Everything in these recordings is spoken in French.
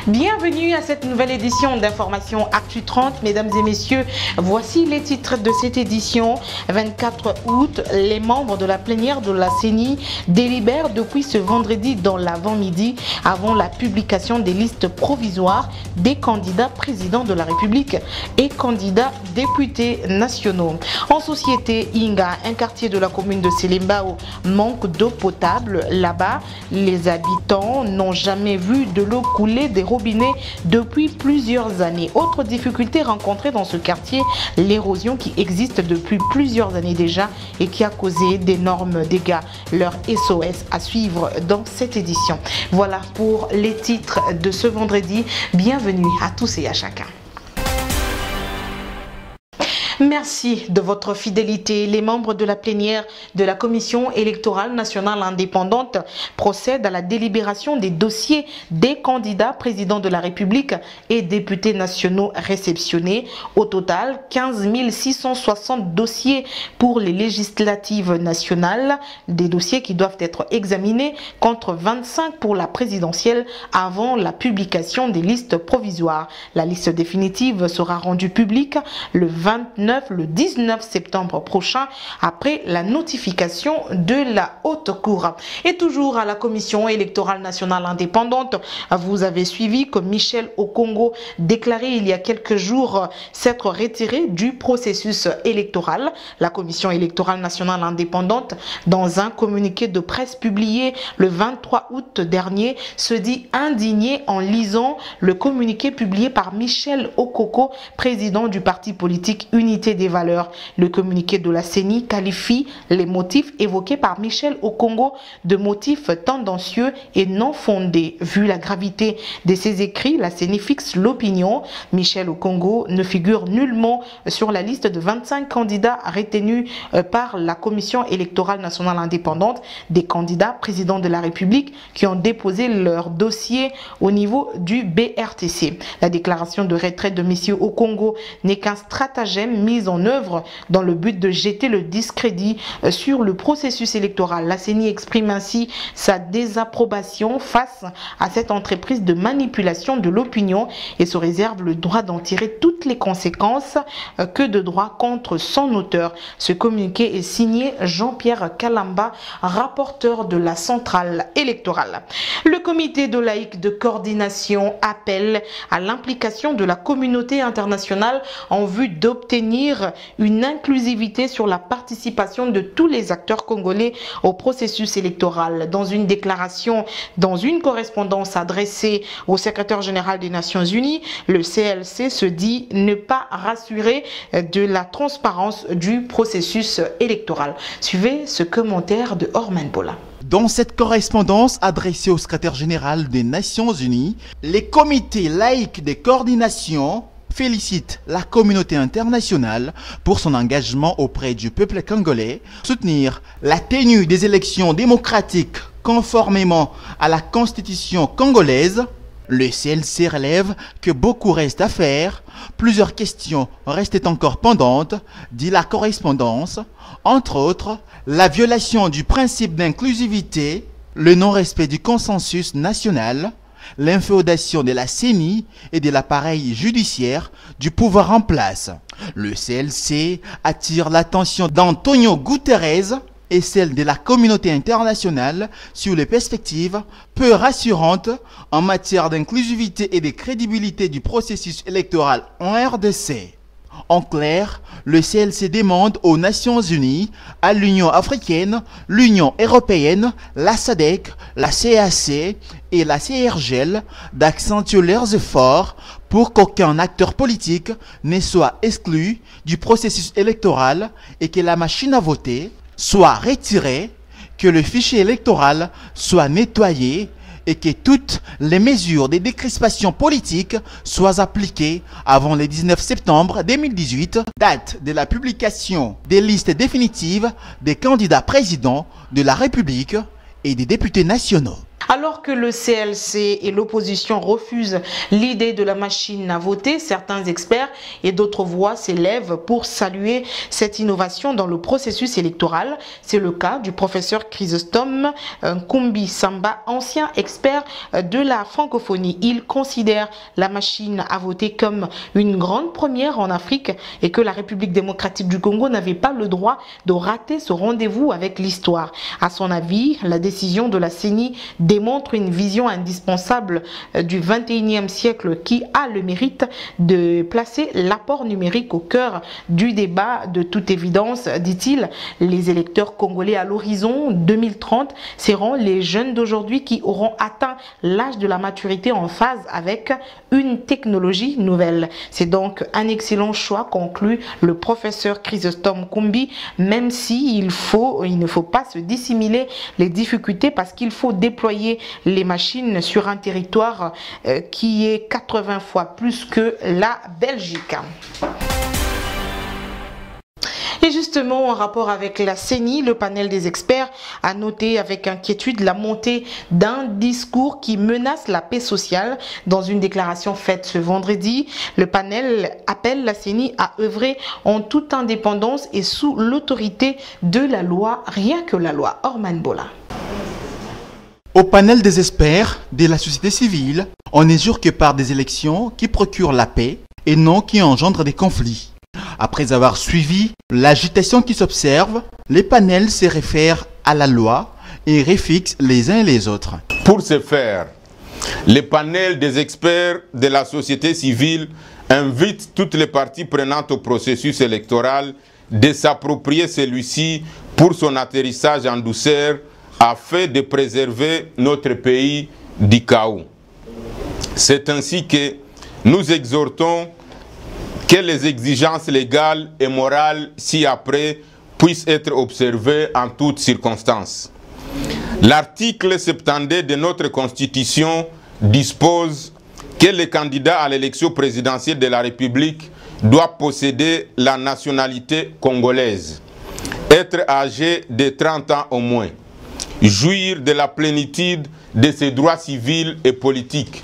Bienvenue à cette nouvelle édition d'Information Actu 30. Mesdames et messieurs, voici les titres de cette édition. 24 août, les membres de la plénière de la CENI délibèrent depuis ce vendredi dans l'avant-midi avant la publication des listes provisoires des candidats présidents de la République et candidats députés nationaux. En société, Inga, un quartier de la commune de Selembao, manque d'eau potable. Là-bas, les habitants n'ont jamais vu de l'eau couler des robinets depuis plusieurs années. Autre difficulté rencontrée dans ce quartier, l'érosion qui existe depuis plusieurs années déjà et qui a causé d'énormes dégâts. Leur SOS à suivre dans cette édition. Voilà pour les titres de ce vendredi. Bienvenue à tous et à chacun. Merci de votre fidélité. Les membres de la plénière de la Commission électorale nationale indépendante procèdent à la délibération des dossiers des candidats présidents de la République et députés nationaux réceptionnés. Au total, 15 660 dossiers pour les législatives nationales, des dossiers qui doivent être examinés contre 25 pour la présidentielle avant la publication des listes provisoires. La liste définitive sera rendue publique le 19 septembre prochain après la notification de la haute cour. Et toujours à la Commission électorale nationale indépendante, vous avez suivi que Michel Okongo déclarait il y a quelques jours s'être retiré du processus électoral. La Commission électorale nationale indépendante, dans un communiqué de presse publié le 23 août dernier, se dit indignée en lisant le communiqué publié par Michel Okoko, président du parti politique Unité des valeurs. Le communiqué de la CENI qualifie les motifs évoqués par Michel Okongo de motifs tendancieux et non fondés. Vu la gravité de ses écrits, la CENI fixe l'opinion. Michel Okongo ne figure nullement sur la liste de 25 candidats retenus par la Commission électorale nationale indépendante, des candidats présidents de la République qui ont déposé leur dossier au niveau du BRTC. La déclaration de retrait de M. Okongo n'est qu'un stratagème mis en œuvre dans le but de jeter le discrédit sur le processus électoral. La CENI exprime ainsi sa désapprobation face à cette entreprise de manipulation de l'opinion et se réserve le droit d'en tirer toutes les conséquences que de droit contre son auteur. Ce communiqué est signé Jean-Pierre Kalamba, rapporteur de la centrale électorale. Le comité de laïcs de coordination appelle à l'implication de la communauté internationale en vue d'obtenir une inclusivité sur la participation de tous les acteurs congolais au processus électoral. Dans une déclaration, dans une correspondance adressée au secrétaire général des Nations Unies, le CLC se dit ne pas rassurer de la transparence du processus électoral. Suivez ce commentaire de Orman Bola. Dans cette correspondance adressée au secrétaire général des Nations Unies, les comités laïcs de coordination félicite la communauté internationale pour son engagement auprès du peuple congolais, soutenir la tenue des élections démocratiques conformément à la constitution congolaise. Le CLC relève que beaucoup reste à faire, plusieurs questions restent encore pendantes, dit la correspondance, entre autres la violation du principe d'inclusivité, le non-respect du consensus national, l'inféodation de la CENI et de l'appareil judiciaire du pouvoir en place. Le CLC attire l'attention d'Antonio Guterres et celle de la communauté internationale sur les perspectives peu rassurantes en matière d'inclusivité et de crédibilité du processus électoral en RDC. En clair, le CLC demande aux Nations Unies, à l'Union africaine, l'Union européenne, la SADC, la CAC et la CIRGL d'accentuer leurs efforts pour qu'aucun acteur politique ne soit exclu du processus électoral et que la machine à voter soit retirée, que le fichier électoral soit nettoyé et que toutes les mesures de décrispation politique soient appliquées avant le 19 septembre 2018, date de la publication des listes définitives des candidats présidents de la République et des députés nationaux. Alors que le CLC et l'opposition refusent l'idée de la machine à voter, certains experts et d'autres voix s'élèvent pour saluer cette innovation dans le processus électoral. C'est le cas du professeur Chrysostome Nkumbi Samba, ancien expert de la francophonie. Il considère la machine à voter comme une grande première en Afrique et que la République démocratique du Congo n'avait pas le droit de rater ce rendez-vous avec l'histoire. À son avis, la décision de la CENI démontre une vision indispensable du 21e siècle qui a le mérite de placer l'apport numérique au cœur du débat. De toute évidence, dit-il, les électeurs congolais à l'horizon 2030 seront les jeunes d'aujourd'hui qui auront atteint l'âge de la maturité en phase avec une technologie nouvelle. C'est donc un excellent choix, conclut le professeur Chrysostome Nkumbi, même si il ne faut pas se dissimuler les difficultés parce qu'il faut déployer les machines sur un territoire qui est 80 fois plus que la Belgique. Et justement, en rapport avec la CENI, le panel des experts a noté avec inquiétude la montée d'un discours qui menace la paix sociale. Dans une déclaration faite ce vendredi, le panel appelle la CENI à œuvrer en toute indépendance et sous l'autorité de la loi, rien que la loi. Orman Bola. Au panel des experts de la société civile, on n'est jure que par des élections qui procurent la paix et non qui engendrent des conflits. Après avoir suivi l'agitation qui s'observe, les panels se réfèrent à la loi et réfixent les uns et les autres. Pour ce faire, les panels des experts de la société civile invitent toutes les parties prenantes au processus électoral de s'approprier celui-ci pour son atterrissage en douceur afin de préserver notre pays du chaos. C'est ainsi que nous exhortons que les exigences légales et morales ci-après puissent être observées en toutes circonstances. L'article 72 de notre Constitution dispose que le candidat à l'élection présidentielle de la République doit posséder la nationalité congolaise, être âgé de 30 ans au moins, jouir de la plénitude de ses droits civils et politiques,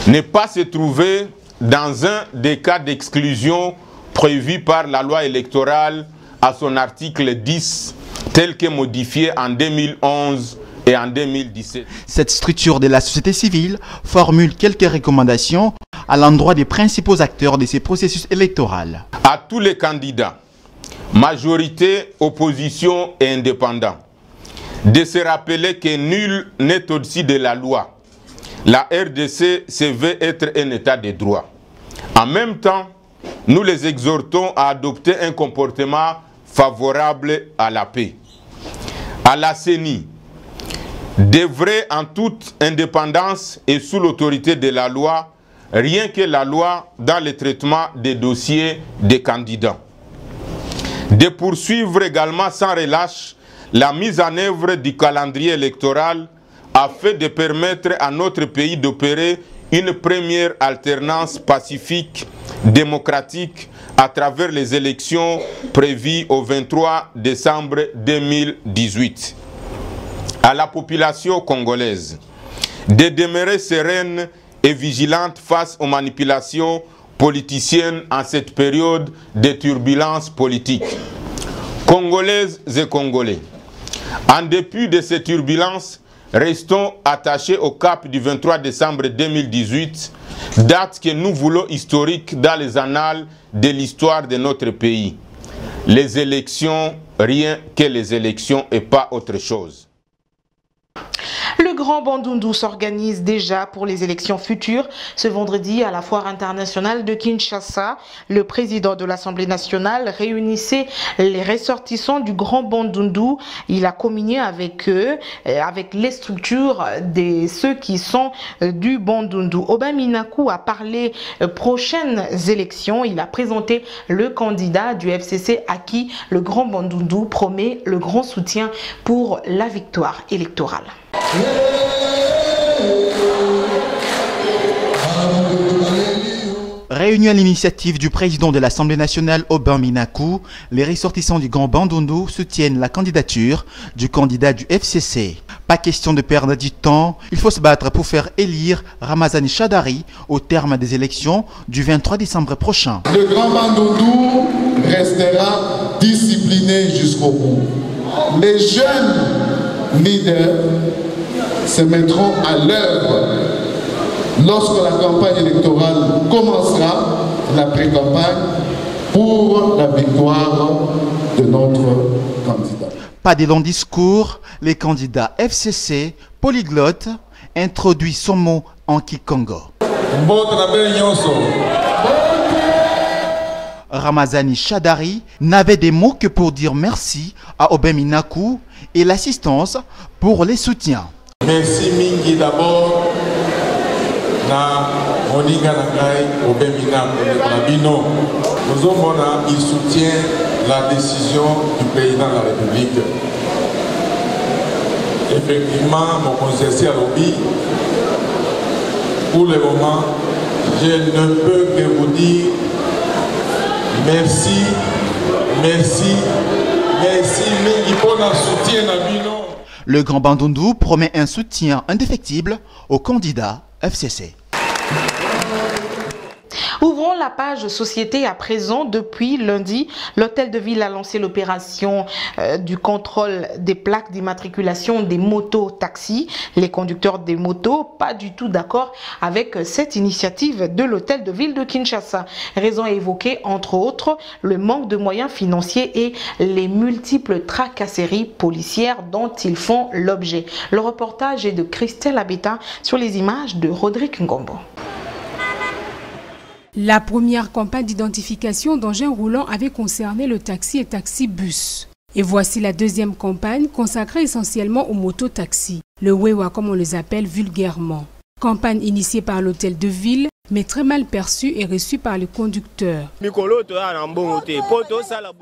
ne pas se trouver dans un des cas d'exclusion prévus par la loi électorale à son article 10, tel que modifié en 2011 et en 2017. Cette structure de la société civile formule quelques recommandations à l'endroit des principaux acteurs de ces processus électoraux. À tous les candidats, majorité, opposition et indépendants, de se rappeler que nul n'est au-dessus de la loi. La RDC se veut être un état de droit. En même temps, nous les exhortons à adopter un comportement favorable à la paix. À la CENI, d'œuvrer en toute indépendance et sous l'autorité de la loi, rien que la loi dans le traitement des dossiers des candidats. De poursuivre également sans relâche la mise en œuvre du calendrier électoral afin de permettre à notre pays d'opérer une première alternance pacifique, démocratique, à travers les élections prévues au 23 décembre 2018. À la population congolaise, de demeurer sereine et vigilante face aux manipulations politiciennes en cette période de turbulences politiques. Congolaises et Congolais, en dépit de ces turbulences, restons attachés au cap du 23 décembre 2018, date que nous voulons historique dans les annales de l'histoire de notre pays. Les élections, rien que les élections et pas autre chose. Le Grand Bandundu s'organise déjà pour les élections futures. Ce vendredi, à la foire internationale de Kinshasa, le président de l'Assemblée nationale réunissait les ressortissants du Grand Bandundu. Il a communié avec eux, avec les structures de ceux qui sont du Bandundu. Aubin Minakou a parlé prochaines élections. Il a présenté le candidat du FCC à qui le Grand Bandundu promet le grand soutien pour la victoire électorale. Réunis à l'initiative du président de l'Assemblée nationale Aubin Minakou, les ressortissants du Grand Bandundu soutiennent la candidature du candidat du FCC. Pas question de perdre du temps, il faut se battre pour faire élire Ramazani Chadari au terme des élections du 23 décembre prochain. Le Grand Bandundu restera discipliné jusqu'au bout. Les jeunes leaders se mettront à l'œuvre lorsque la campagne électorale commencera, la pré-campagne, pour la victoire de notre candidat. Pas de longs discours, les candidats FCC, polyglottes, introduit son mot en Kikongo. Ramazani Chadari n'avait des mots que pour dire merci à Obeminaku et l'assistance pour les soutiens. Merci Mingi d'abord na Moninga Nakai Obeminaku. Il soutient la décision du président de la République. Effectivement, mon conseiller à lobby, pour le moment, je ne peux que vous dire merci, merci, merci, Mingi pour le soutien à Bino. Le Grand Bandundu promet un soutien indéfectible au candidat FCC. Ouvrons la page société à présent. Depuis lundi, l'hôtel de ville a lancé l'opération du contrôle des plaques d'immatriculation des motos taxis. Les conducteurs des motos, pas du tout d'accord avec cette initiative de l'hôtel de ville de Kinshasa. Raison évoquée entre autres le manque de moyens financiers et les multiples tracasseries policières dont ils font l'objet. Le reportage est de Christelle Abeta sur les images de Rodrigue Ngombo. La première campagne d'identification d'engins roulants avait concerné le taxi et taxi-bus. Et voici la deuxième campagne consacrée essentiellement aux motos-taxis, le Wewa comme on les appelle vulgairement. Campagne initiée par l'hôtel de ville, mais très mal perçue et reçue par les conducteurs.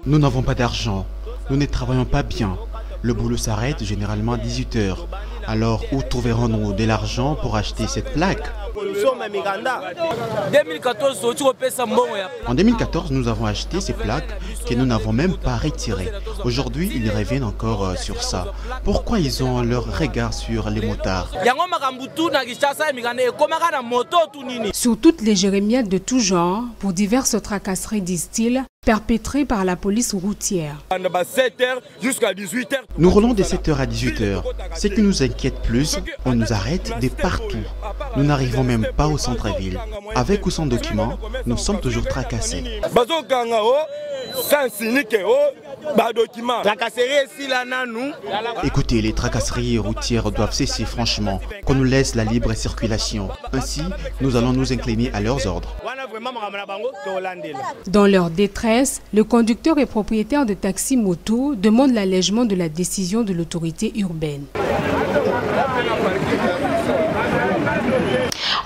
Nous n'avons pas d'argent, nous ne travaillons pas bien. Le boulot s'arrête généralement à 18 h. Alors où trouverons-nous de l'argent pour acheter cette plaque? En 2014, nous avons acheté ces plaques que nous n'avons même pas retirées. Aujourd'hui, ils reviennent encore sur ça. Pourquoi ils ont leur regard sur les motards? Sur toutes les jérémiades de tout genre, pour diverses tracasseries, disent-ils, perpétrées par la police routière. Nous roulons de 7 h à 18 h. Ce qui nous inquiète plus, on nous arrête de partout. Nous n'arrivons même pas au centre-ville. Avec ou sans documents, nous sommes toujours tracassés. Écoutez, les tracasseries routières doivent cesser franchement, qu'on nous laisse la libre circulation. Ainsi, nous allons nous incliner à leurs ordres. Dans leur détresse, le conducteur et propriétaire de taxi-moto demandent l'allègement de la décision de l'autorité urbaine.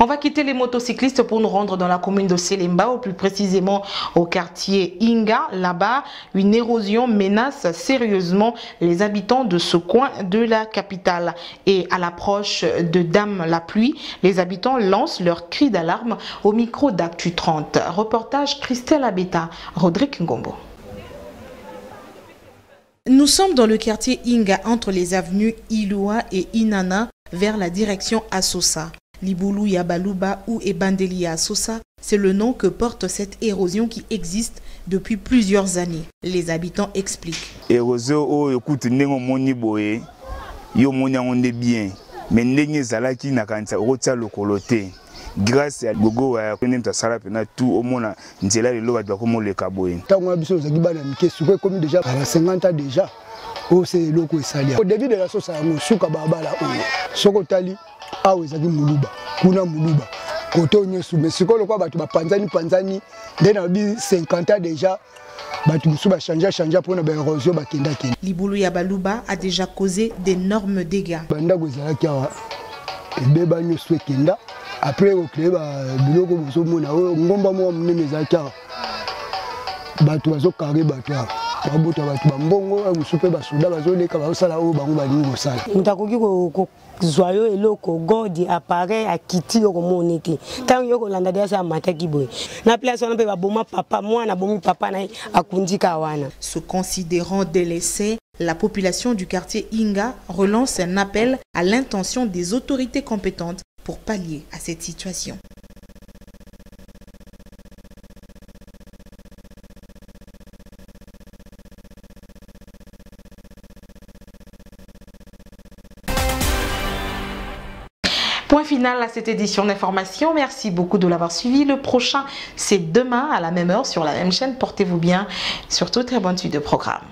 On va quitter les motocyclistes pour nous rendre dans la commune de Selemba, ou plus précisément au quartier Inga. Là-bas, une érosion menace sérieusement les habitants de ce coin de la capitale. Et à l'approche de Dame la pluie, les habitants lancent leur cri d'alarme au micro d'Actu 30. Reportage Christelle Abeta, Rodrigue Ngombo. Nous sommes dans le quartier Inga, entre les avenues Ilua et Inana, vers la direction Assosa. Libulu Yabaluba ou Ebandeli Assosa, c'est le nom que porte cette érosion qui existe depuis plusieurs années. Les habitants expliquent. Érosion, écoute, boye, yo monde bien, mais n'engue zalaki na kanisa rota lokolote. Grâce à Gogo à Konemta Salapena tout au monde nzela le loba ko mo le kaboye. Tango biso zaki bana mikesu ko comme déjà à 50 ans déjà. Oh c'est loko esalia. Au début de la sauce à musuka babala o. Soko tali awe zaki muluba. Kuna muluba. Kote onyesu mais siko lokwa batu ba panzani ndena bi 50 ans déjà. Libulu Yabaluba a déjà causé d'énormes dégâts. Après, au club, biloko bosomona ngomba mo munene zaka bato bazo carré bato babuta bato bambongo musupe basoda bazoleka bazosala o bango balingo bosala mutakoki ko zoyo eloko godi appareil akiti yo komonete tant yo kolanda dia sa mataki boy na place on peut ba boma papa moi na bomi papa na akundika wana. Se considérant délaissés, La population du quartier Inga relance un appel à l'intention des autorités compétentes pour pallier à cette situation. Point final à cette édition d'information. Merci beaucoup de l'avoir suivi. Le prochain, c'est demain à la même heure sur la même chaîne. Portez-vous bien. Surtout, très bonne suite de programme.